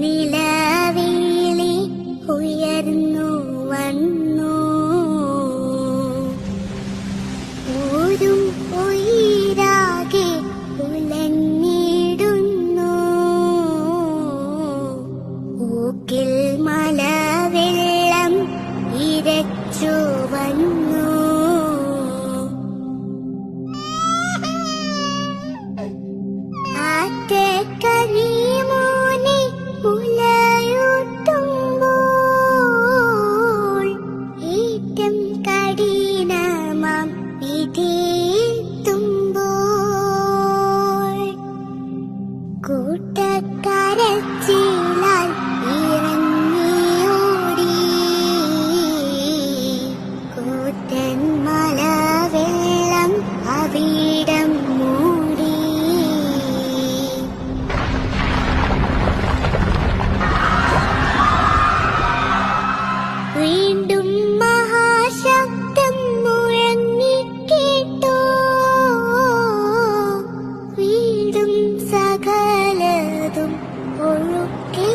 നിലവിളി ഉയർന്നു വന്നു. ഊരും ഉയിരാകെ ഉലഞ്ഞിടുന്നു. ഊക്കിൽ മലവെള്ളം ഇരച്ചു വന്നു. കരിമോനെ ഉലയൂട്ടുമ്പോൾ ഏറ്റം കഠിനമാം വിധിയെത്തുമ്പോൾ കൂട്ടക്കരച്ചിലാൽ ഇറങ്ങിയോടി കൂറ്റൻ മലവെള്ളം അവിടം മൂടി. വീണ്ടും മഹാശബ്ദം മുഴങ്ങിക്കേട്ടോ. വീടും സകലതും ഒഴുക്കി